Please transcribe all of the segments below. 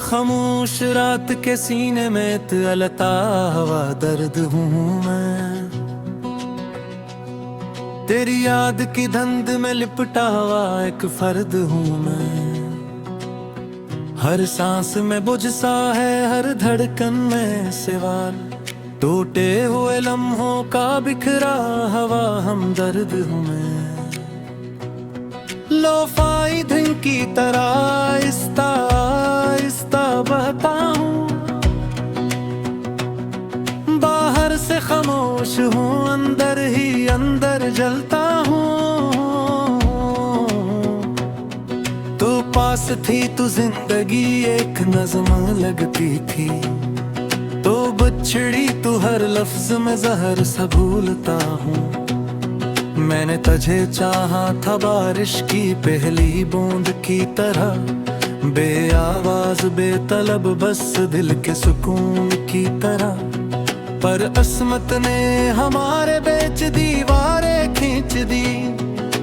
खामोश रात के सीने में तलता हुआ दर्द हूँ मैं, तेरी याद की धुंध में लिपटा हुआ एक फर्द हूँ मैं। हर सांस में बुझ सा है, हर धड़कन में सवाल, टूटे हुए लम्हों का बिखरा हवा हमदर्द हूँ मैं। लोफाई धुन की तरह आहिस्ता आहिस्ता बहता हूँ, बाहर से खामोश हूँ, अंदर ही अंदर जलता हूँ। तू पास थी तो जिंदगी एक नज़्म लगती थी, तो बछड़ी तू हर लफ्ज में जहर सा भूलता हूँ। मैंने तुझे चाहा था बारिश की पहली बूंद की तरह, बेआवाज बेतलब बस दिल के सुकून की तरह। पर अस्मत ने हमारे बीच दीवारें खींच दी,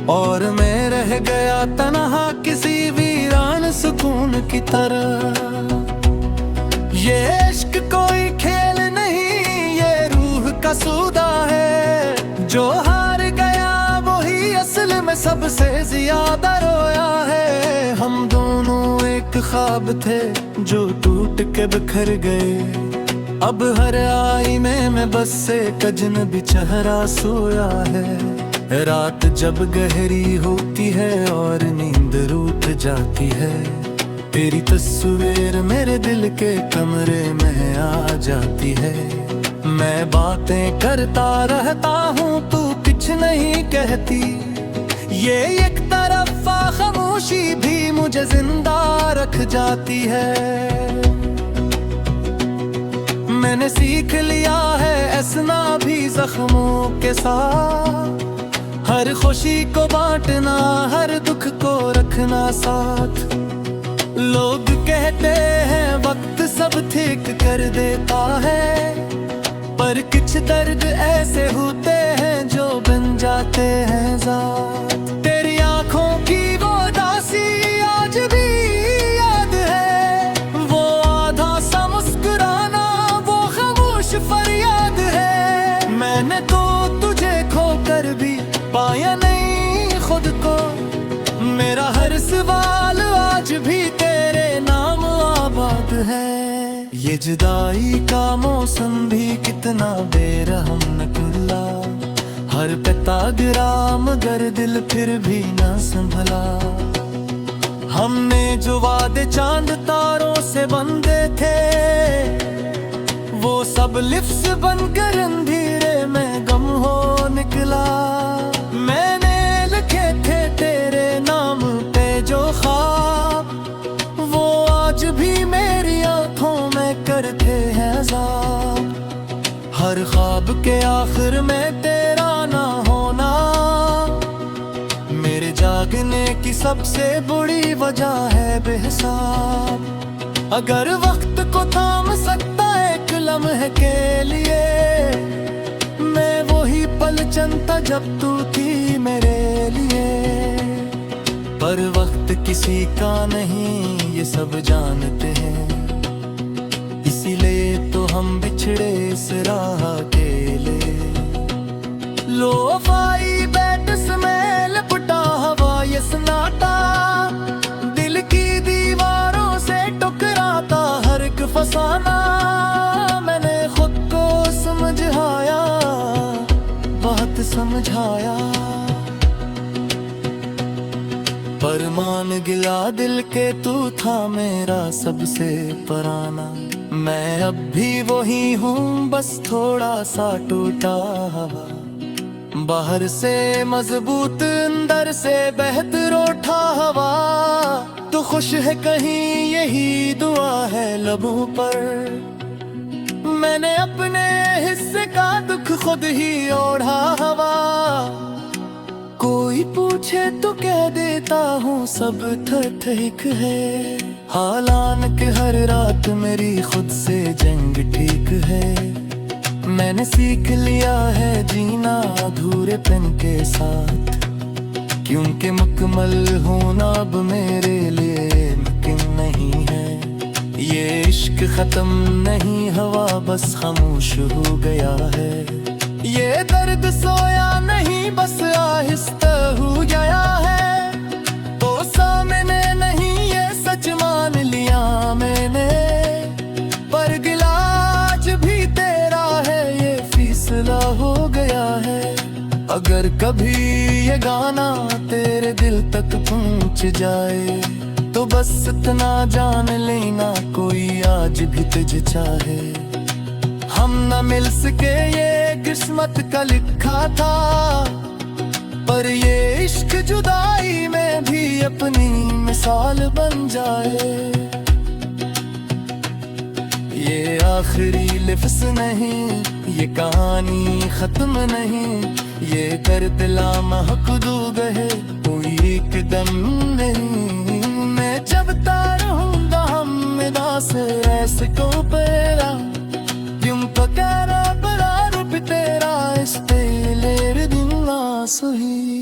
और मैं रह गया तन्हा किसी वीरान सुकून की तरह। ये इश्क कोई खेल नहीं, ये रूह का सौदा है, जो हार गया वही असल में सबसे ज्यादा रोया है। हम दोनों एक ख्वाब थे जो टूट के बिखर गए, अब हर आईने में बस एक अजनबी चेहरा सोया है। रात जब गहरी होती है और नींद रूठ जाती है, तेरी तस्वीर मेरे दिल के कमरे में आ जाती है। मैं बातें करता रहता हूँ, तू कुछ नहीं कहती, ये एक तरफ़ा खामोशी भी मुझे जिंदा रख जाती है। मैंने सीख लिया है हंसना भी जख्मों के साथ, हर खुशी को बांटना, हर दुख को रखना साथ। लोग कहते हैं वक्त सब ठीक कर देता है, पर कुछ दर्द ऐसे होते हैं जो बन जाते हैं ज़ात। तेरी आंखों की वो उदासी आज भी याद है, वो आधा सा मुस्कुराना, वो खामोश फरियाद है। मैंने तो तुझे खोकर भी पाया नहीं खुद को, मेरा हर सवाल आज भी तेरे नाम आबाद है। ये जुदाई का मौसम भी कितना बेरहम निकला, हर पिता गिरा मगर दिल फिर भी न संभला। हमने जो वादे चांद तारों से बंधे थे, वो सब लिफ्स बनकर अंधेरे में गम हो निकला। मैंने लिखे थे तेरे नाम पे जो ख्वाब, वो आज भी मेरी आंखों में करते हैं अज़ाब। हर ख्वाब के आखिर में तेरा ना होना, मेरे जागने की सबसे बुरी वजह है बेहिसाब। अगर वक्त को थाम सकता एक लम्हे के लिए, मैं वही पल चुनता जब तू थी मेरे लिए। पर वक्त किसी का नहीं ये सब जानते हैं, इसीलिए तो हम बिछड़े इस राह अकेले। लोफाई बैठ में लिपटा हवा ये सन्नाटा, दिल की दीवारों से टकराता हर एक फसाना। मैंने खुद को समझाया, बहुत समझाया, पर मान गिला दिल के तू था मेरा सबसे पराना। मैं अब भी वही हूँ, बस थोड़ा सा टूटा हवा, बाहर से मजबूत अंदर से बेहतर उठा हवा। तू खुश है कहीं यही दुआ है लबों पर, मैंने अपने हिस्से का दुख खुद ही ओढ़ा हवा। कोई पूछे तो कह देता हूँ सब ठीक है, हालांकि हर रात मेरी खुद से जंग ठीक है। मैंने सीख लिया है जीना अधूरे पेन के साथ, क्योंकि मुकम्मल होना अब मेरे लिए मुमकिन नहीं है। ये इश्क खत्म नहीं हवा बस खामोश हो गया है। ये दर्द सोया नहीं बस आहिस्ता हो गया है। तो सामने नहीं ये सच मान लिया मैंने, पर गिलाज भी तेरा है ये फैसला हो गया है। अगर कभी ये गाना तेरे दिल तक पहुंच जाए तो बस इतना जान लेना कोई आज भी तुझे चाहे। हम न मिल सके ये किस्मत का लिखा था, पर ये इश्क जुदाई में भी अपनी मिसाल बन जाए। ये आखिरी लिफ्स नहीं, ये कहानी खत्म नहीं, ये दर्द लामहदूद गए कोई एक दम नहीं। मैं जब रहूंगा हम से ऐसे को पेरा यूं पकारा बड़ा रूप तेरा इस तेरे दिन ना सही।